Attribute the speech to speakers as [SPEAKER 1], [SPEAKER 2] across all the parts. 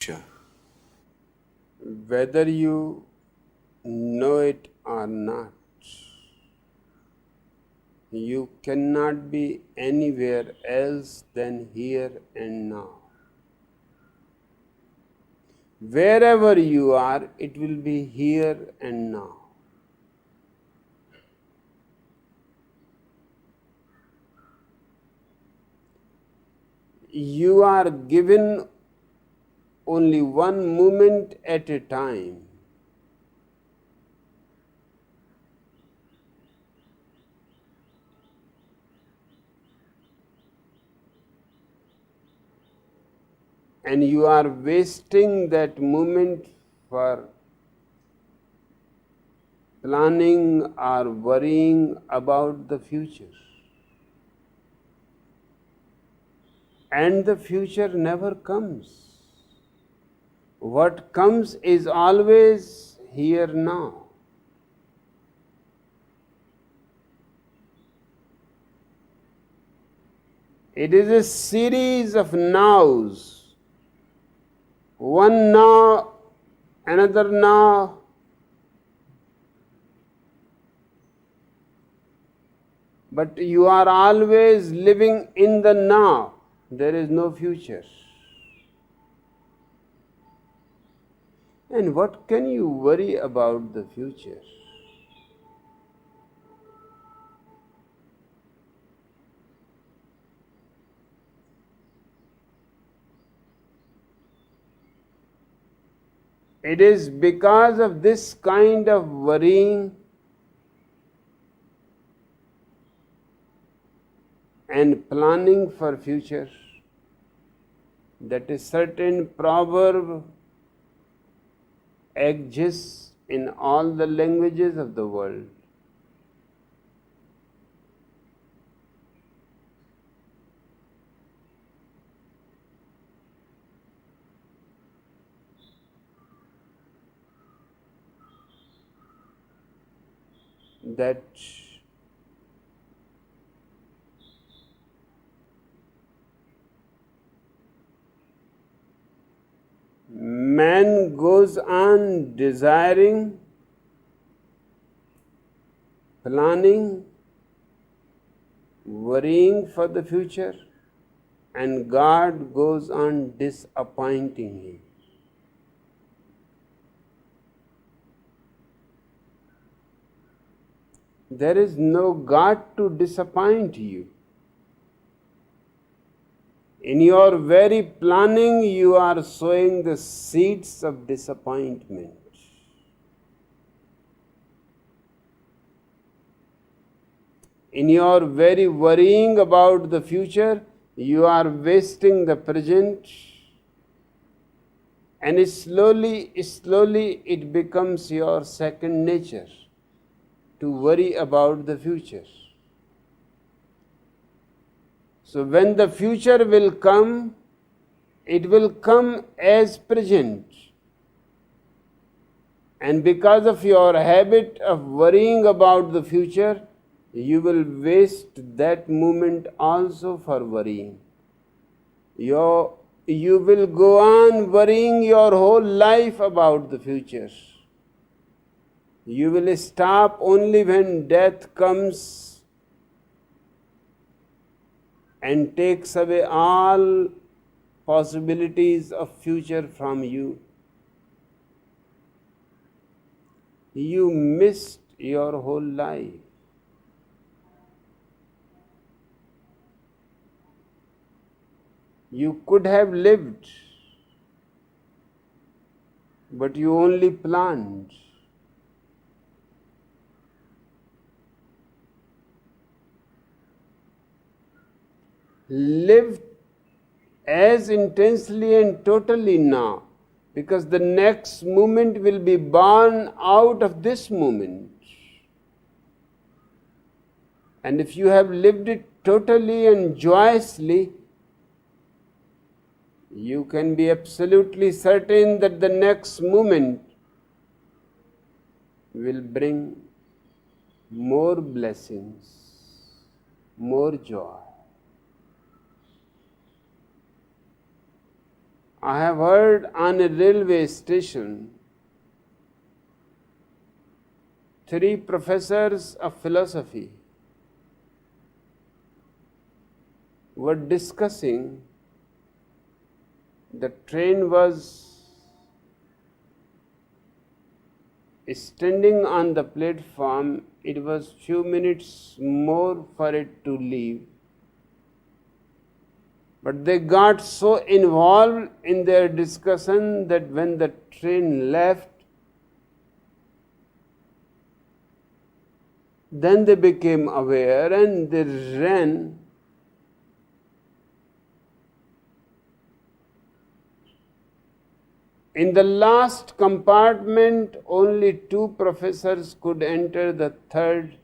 [SPEAKER 1] future.
[SPEAKER 2] Whether you know it or not, you cannot be anywhere else than here and now. Wherever you are, it will be here and now. You are given only one moment at a time. And you are wasting that moment for planning or worrying about the future. And the future never comes. What comes is always here now. It is a series of nows. One now, another now. But you are always living in the now. There is no future. And what can you worry about the future? It is because of this kind of worrying and planning for future that a certain proverb exists in all the languages of the world. That man goes on desiring, planning, worrying for the future, and God goes on disappointing him. There is no God to disappoint you. In your very planning, you are sowing the seeds of disappointment. In your very worrying about the future, you are wasting the present, and slowly it becomes your second nature to worry about the future. So when the future will come, it will come as present. And because of your habit of worrying about the future, you will waste that moment also for worrying. You will go on worrying your whole life about the future. You will stop only when death comes and takes away all possibilities of future from you. You missed your whole life. You could have lived, but you only planned. Live as intensely and totally now, because the next moment will be born out of this moment. And if you have lived it totally and joyously, you can be absolutely certain that the next moment will bring more blessings, more joy. I have heard on a railway station 3 professors of philosophy were discussing. The train was standing on the platform. It was few minutes more for it to leave. But they got so involved in their discussion that when the train left, then they became aware and they ran. In the last compartment, only 2 professors could enter. The third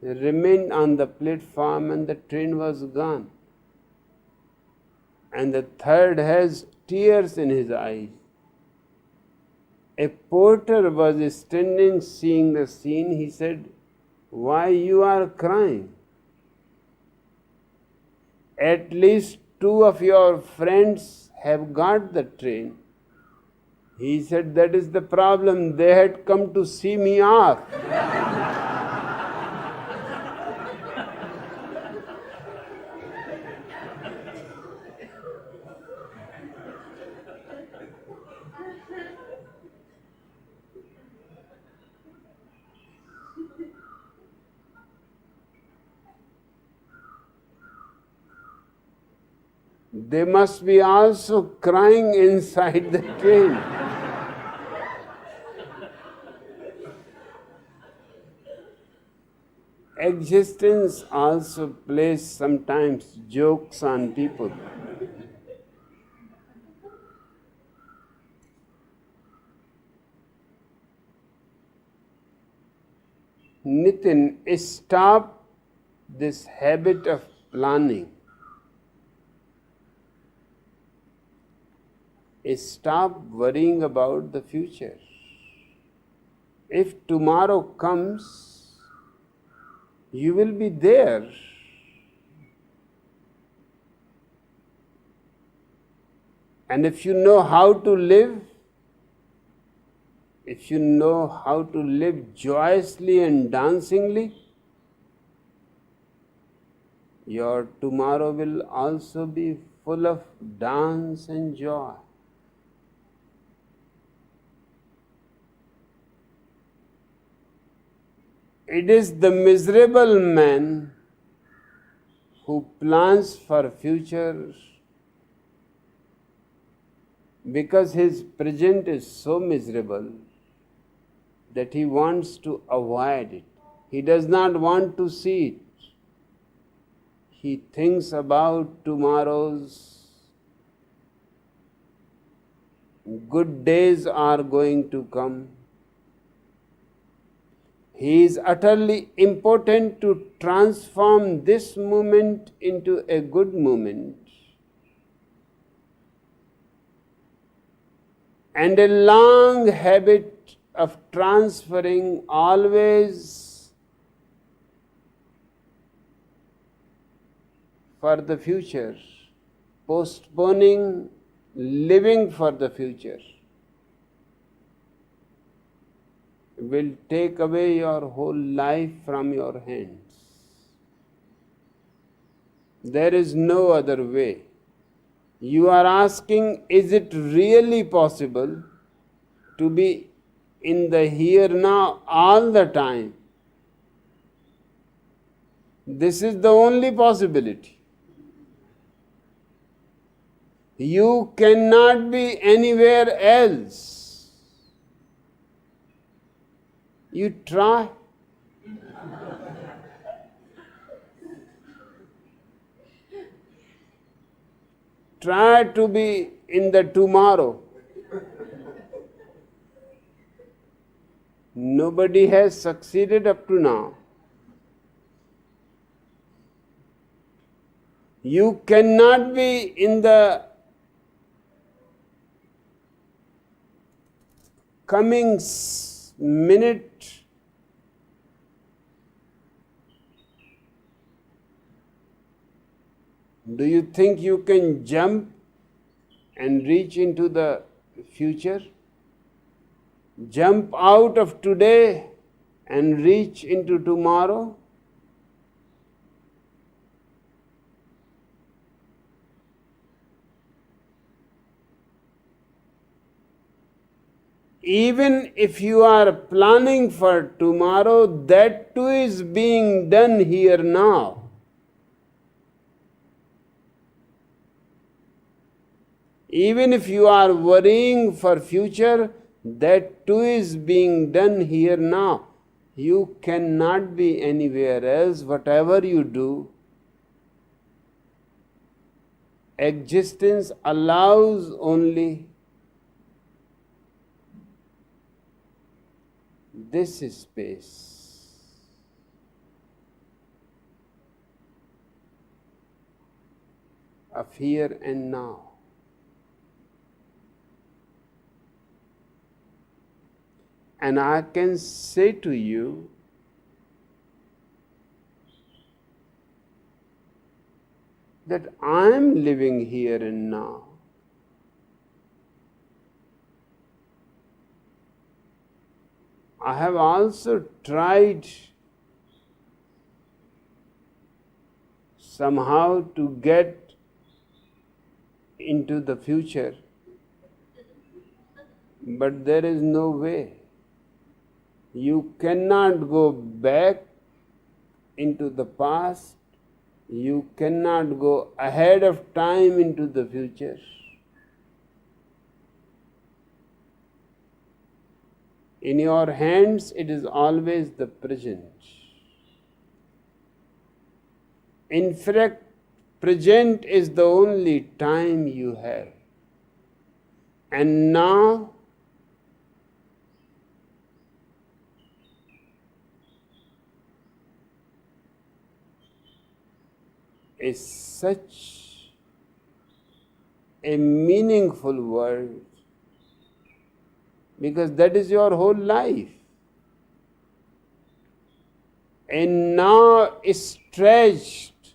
[SPEAKER 2] remained on the platform and the train was gone. And the third has tears in his eyes. A porter was standing seeing the scene. He said, "Why you are crying? At least 2 of your friends have got the train." He said, "That is the problem. They had come to see me off." They must be also crying inside the train. Existence also plays sometimes jokes on people. Nitin, stop this habit of planning. Stop worrying about the future. If tomorrow comes, you will be there. And if you know how to live, if you know how to live joyously and dancingly, your tomorrow will also be full of dance and joy. It is the miserable man who plans for future because his present is so miserable that he wants to avoid it. He does not want to see it. He thinks about tomorrow's good days are going to come. He is utterly impotent to transform this moment into a good moment. And a long habit of transferring always for the future, postponing living for the future, will take away your whole life from your hands. There is no other way. You are asking, is it really possible to be in the here now all the time? This is the only possibility. You cannot be anywhere else. You try. Try to be in the tomorrow. Nobody has succeeded up to now. You cannot be in the coming minute. Do you think you can jump and reach into the future. Jump out of today and reach into tomorrow. Even if you are planning for tomorrow, that too is being done here now. Even if you are worrying for future, that too is being done here now. You cannot be anywhere else. Whatever you do, existence allows only this space. Of here and now. And I can say to you that I am living here and now. I have also tried somehow to get into the future, but there is no way. You cannot go back into the past. You cannot go ahead of time into the future. In your hands, it is always the present. In fact, present is the only time you have. And now, is such a meaningful word, because that is your whole life. And now is stretched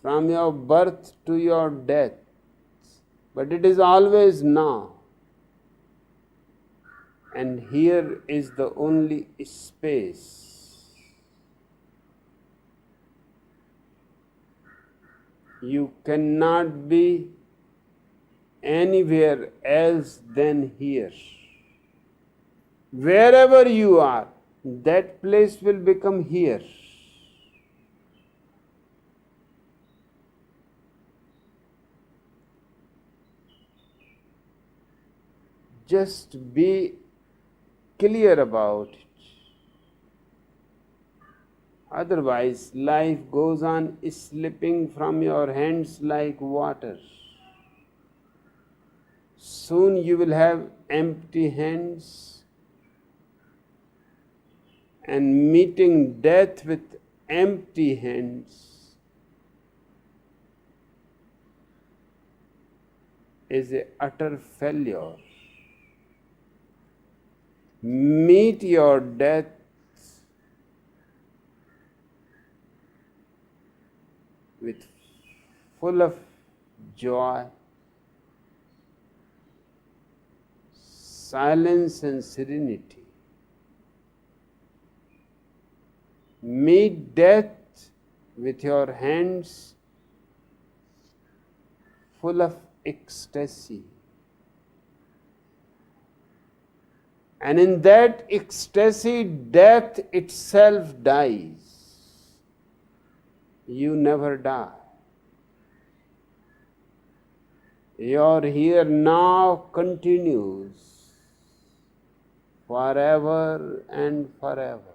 [SPEAKER 2] from your birth to your death, but it is always now. And here is the only space. You cannot be anywhere else than here. Wherever you are, that place will become here. Just be clear about it. Otherwise, life goes on slipping from your hands like water. Soon you will have empty hands, and meeting death with empty hands is an utter failure. Meet your death with full of joy, silence and serenity. Meet death with your hands full of ecstasy. And in that ecstasy, death itself dies. You never die. Your here now continues forever and forever.